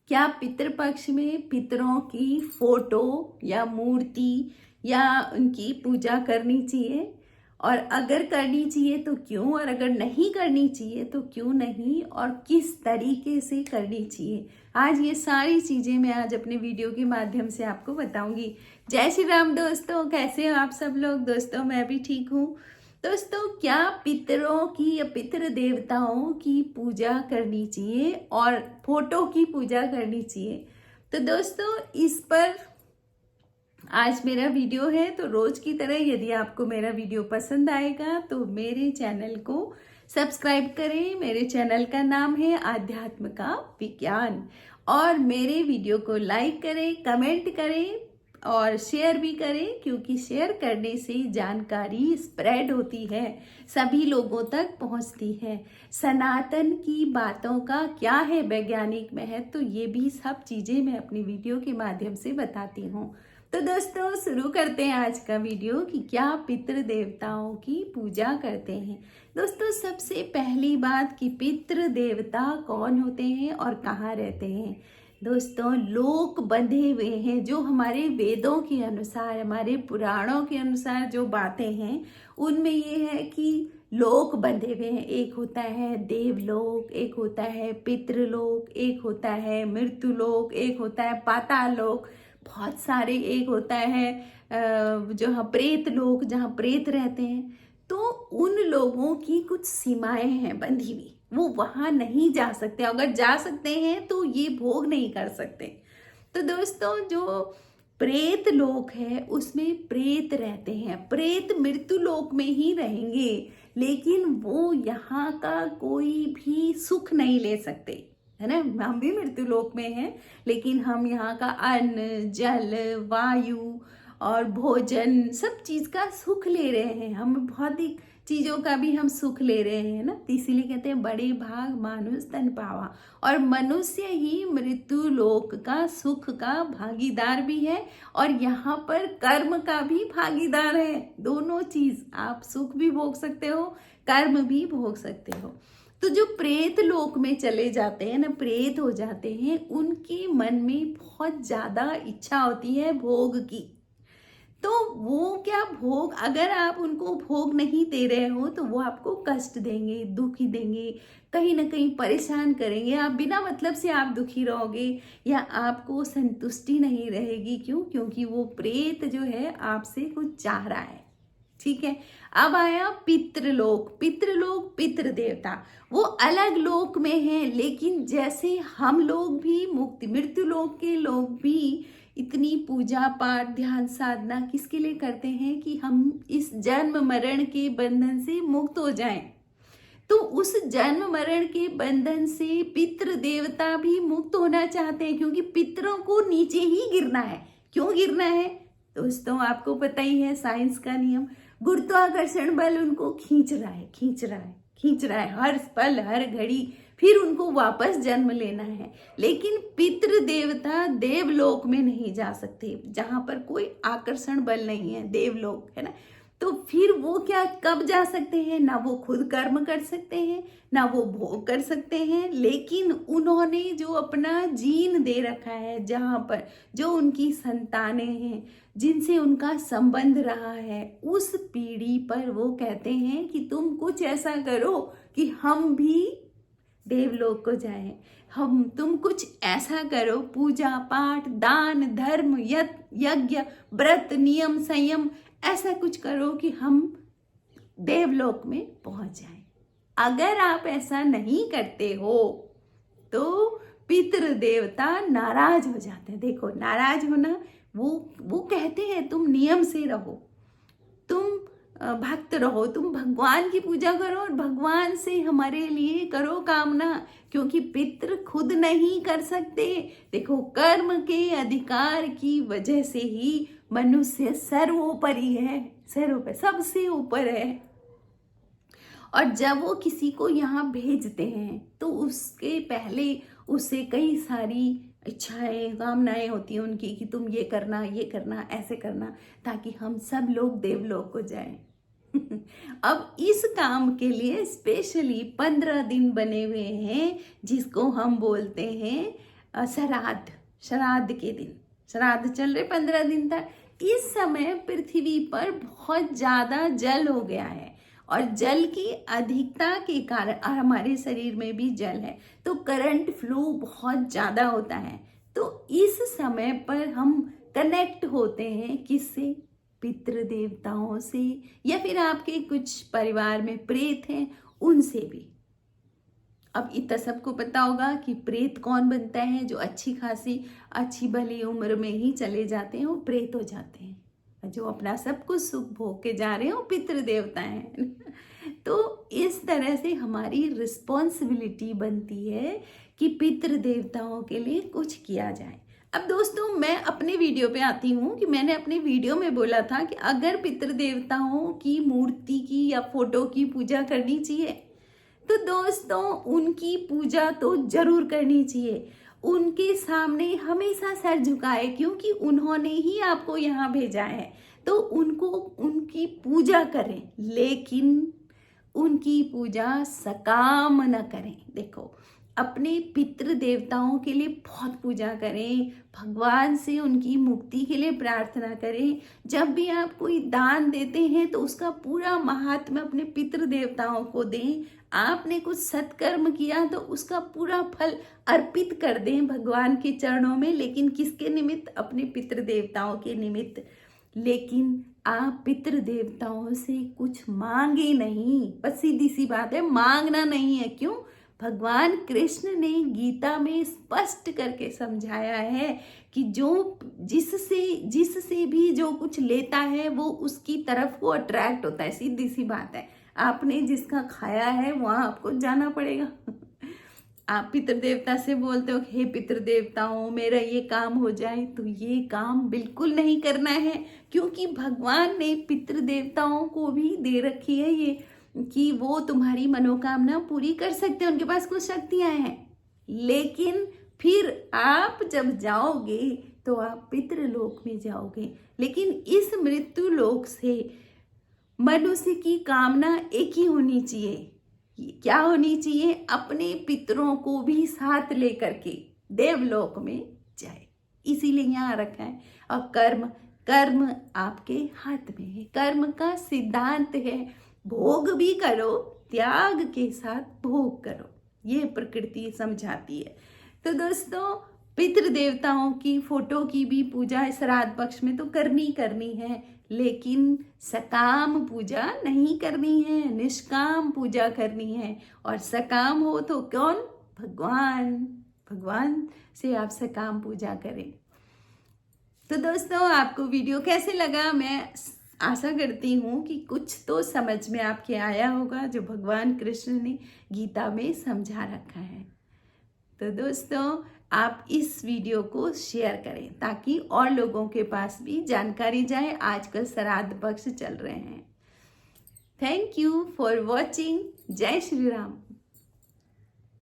क्या पितृपक्ष में पितरों की फोटो या मूर्ति या उनकी पूजा करनी चाहिए? और अगर करनी चाहिए तो क्यों, और अगर नहीं करनी चाहिए तो क्यों नहीं, और किस तरीके से करनी चाहिए? आज ये सारी चीज़ें मैं आज अपने वीडियो के माध्यम से आपको बताऊंगी। जय श्री राम दोस्तों, कैसे हो आप सब लोग? दोस्तों मैं भी ठीक हूँ। दोस्तों, क्या पितरों की या पितृ देवताओं की पूजा करनी चाहिए और फोटो की पूजा करनी चाहिए? तो दोस्तों, इस पर आज मेरा वीडियो है। तो रोज की तरह यदि आपको मेरा वीडियो पसंद आएगा तो मेरे चैनल को सब्सक्राइब करें। मेरे चैनल का नाम है आध्यात्म का विज्ञान, और मेरे वीडियो को लाइक करें, कमेंट करें और शेयर भी करें, क्योंकि शेयर करने से जानकारी स्प्रेड होती है, सभी लोगों तक पहुंचती है। सनातन की बातों का क्या है वैज्ञानिक महत्व, तो ये भी सब चीज़ें मैं अपनी वीडियो के माध्यम से बताती हूँ। तो दोस्तों, शुरू करते हैं आज का वीडियो कि क्या पितृ देवताओं की पूजा करते हैं। दोस्तों, सबसे पहली बात कि पितृ देवता कौन होते हैं और कहाँ रहते हैं। दोस्तों, लोक बंधे हुए हैं, जो हमारे वेदों के अनुसार, हमारे पुराणों के अनुसार जो बातें हैं उनमें ये है कि लोक बंधे हुए हैं। एक होता है देवलोक, एक होता है पितृलोक, एक होता है मृत्युलोक, एक होता है पाताल लोक, बहुत सारे, एक होता है जो प्रेत लोक, जहाँ प्रेत रहते हैं। तो उन लोगों की कुछ सीमाएं हैं बंधी हुई, वो वहां नहीं जा सकते। अगर जा सकते हैं तो ये भोग नहीं कर सकते। तो दोस्तों, जो प्रेत लोक है उसमें प्रेत रहते हैं। प्रेत मृत्यु लोक में ही रहेंगे, लेकिन वो यहाँ का कोई भी सुख नहीं ले सकते, है ना। हम भी मृत्यु लोक में हैं, लेकिन हम यहाँ का अन्न, जल, वायु और भोजन, सब चीज का सुख ले रहे हैं। हम भौतिक चीजों का भी हम सुख ले रहे हैं ना। तो इसीलिए कहते हैं बड़े भाग मानुष तन पावा, और मनुष्य ही मृत्यु लोक का सुख का भागीदार भी है, और यहाँ पर कर्म का भी भागीदार है। दोनों चीज, आप सुख भी भोग सकते हो, कर्म भी भोग सकते हो। तो जो प्रेत लोक में चले जाते हैं ना, प्रेत हो जाते हैं, उनके मन में बहुत ज्यादा इच्छा होती है भोग की। तो वो क्या भोग, अगर आप उनको भोग नहीं दे रहे हो तो वो आपको कष्ट देंगे, दुखी देंगे, कहीं ना कहीं परेशान करेंगे। आप बिना मतलब से आप दुखी रहोगे, या आपको संतुष्टि नहीं रहेगी। क्यों? क्योंकि वो प्रेत जो है आपसे कुछ चाह रहा है। ठीक है। अब आया पितृलोक। पितृलोक, पितृ देवता, वो अलग लोक में है, लेकिन जैसे हम लोग भी मुक्ति, मृत्यु लोक के लोग भी इतनी पूजा पाठ, ध्यान, साधना किसके लिए करते हैं? कि हम इस जन्म मरण के बंधन से मुक्त हो जाएं। तो उस जन्म मरण के बंधन से पितृ देवता भी मुक्त होना चाहते हैं, क्योंकि पितरों को नीचे ही गिरना है। क्यों गिरना है? दोस्तों, आपको पता ही है साइंस का नियम, गुरुत्वाकर्षण बल उनको खींच रहा है, खींच रहा है, खींच रहा है, हर पल हर घड़ी फिर उनको वापस जन्म लेना है। लेकिन पितृ देवता देवलोक में नहीं जा सकते, जहां पर कोई आकर्षण बल नहीं है, देवलोक है ना। तो फिर वो क्या, कब जा सकते हैं? ना वो खुद कर्म कर सकते हैं, ना वो भोग कर सकते हैं, लेकिन उन्होंने जो अपना जीन दे रखा है, जहां पर जो उनकी संतानें हैं, जिनसे उनका संबंध रहा है, उस पीढ़ी पर वो कहते हैं कि तुम कुछ ऐसा करो कि हम भी देवलोक को जाएं। तुम कुछ ऐसा करो, पूजा पाठ, दान, धर्म, यज्ञ, व्रत, नियम, संयम, ऐसा कुछ करो कि हम देवलोक में पहुंच जाएं। अगर आप ऐसा नहीं करते हो तो पितृ देवता नाराज हो जाते हैं। देखो, नाराज होना, वो कहते हैं तुम नियम से रहो, तुम भक्त रहो, तुम भगवान की पूजा करो और भगवान से हमारे लिए करो कामना, क्योंकि पितृ खुद नहीं कर सकते। देखो, कर्म के अधिकार की वजह से ही मनुष्य सर्वोपरि है, सर्वोपरि, सबसे ऊपर है। और जब वो किसी को यहाँ भेजते हैं तो उसके पहले उससे कई सारी इच्छाएं, कामनाएं होती हैं उनकी कि तुम ये करना, ये करना, ऐसे करना, ताकि हम सब लोग देवलोक को जाएं। अब इस काम के लिए स्पेशली 15 दिन बने हुए हैं, जिसको हम बोलते हैं श्राद्ध के दिन, श्राद्ध चल रहे 15 दिन तक। इस समय पृथ्वी पर बहुत ज़्यादा जल हो गया है और जल की अधिकता के कारण, और हमारे शरीर में भी जल है, तो करंट फ्लो बहुत ज़्यादा होता है। तो इस समय पर हम कनेक्ट होते हैं किससे? पितृ देवताओं से, या फिर आपके कुछ परिवार में प्रेत हैं उनसे भी। अब इतना सबको पता होगा कि प्रेत कौन बनता है? जो अच्छी भली उम्र में ही चले जाते हैं वो प्रेत हो जाते हैं। जो अपना सब कुछ सुख भोग के जा रहे हैं वो पितृ देवता हैं। तो इस तरह से हमारी रिस्पॉन्सिबिलिटी बनती है कि पितृ देवताओं के लिए कुछ किया जाए। अब दोस्तों, मैं अपने वीडियो पे आती हूँ कि मैंने अपने वीडियो में बोला था कि अगर पितृ देवताओं की मूर्ति की या फोटो की पूजा करनी चाहिए तो दोस्तों उनकी पूजा तो जरूर करनी चाहिए। उनके सामने हमेशा सर झुकाए, क्योंकि उन्होंने ही आपको यहाँ भेजा है। तो उनकी पूजा करें, लेकिन उनकी पूजा सकाम न करें। देखो, अपने पितृ देवताओं के लिए बहुत पूजा करें, भगवान से उनकी मुक्ति के लिए प्रार्थना करें। जब भी आप कोई दान देते हैं तो उसका पूरा महात्म्य अपने पितृ देवताओं को दें। आपने कुछ सत्कर्म किया तो उसका पूरा फल अर्पित कर दें भगवान के चरणों में, लेकिन किसके निमित्त? अपने पितृ देवताओं के निमित्त। लेकिन आप पितृ देवताओं से कुछ मांगे नहीं। बस सीधी सी बात है, मांगना नहीं है। क्यों? भगवान कृष्ण ने गीता में स्पष्ट करके समझाया है कि जिससे भी जो कुछ लेता है वो उसकी तरफ को अट्रैक्ट होता है। सीधी सी बात है, आपने जिसका खाया है वहाँ आपको जाना पड़ेगा। आप पितृ देवता से बोलते हो हे पितृ देवताओं मेरा ये काम हो जाए, तो ये काम बिल्कुल नहीं करना है, क्योंकि भगवान ने पितृ देवताओं को भी दे रखी है ये कि वो तुम्हारी मनोकामना पूरी कर सकते हैं। उनके पास कुछ शक्तियां हैं। लेकिन फिर आप जब जाओगे तो आप पितृलोक में जाओगे, लेकिन इस मृत्यु लोक से मनुष्य की कामना एक ही होनी चाहिए। क्या होनी चाहिए? अपने पितरों को भी साथ लेकर के देवलोक में जाए। इसीलिए यहाँ रखा है। और कर्म आपके हाथ में है। कर्म का सिद्धांत है भोग भी करो, त्याग के साथ भोग करो। ये प्रकृति समझाती है। तो दोस्तों, पितृ देवताओं की फोटो की भी पूजा श्राद्ध पक्ष में तो करनी है, लेकिन सकाम पूजा नहीं करनी है, निष्काम पूजा करनी है। और सकाम हो तो कौन? भगवान से आप सकाम पूजा करें। तो दोस्तों, आपको वीडियो कैसे लगा? मैं आशा करती हूँ कि कुछ तो समझ में आपके आया होगा जो भगवान कृष्ण ने गीता में समझा रखा है। तो दोस्तों, आप इस वीडियो को शेयर करें ताकि और लोगों के पास भी जानकारी जाए। आजकल श्राद्ध पक्ष चल रहे हैं। Thank you for watching. जय श्री राम।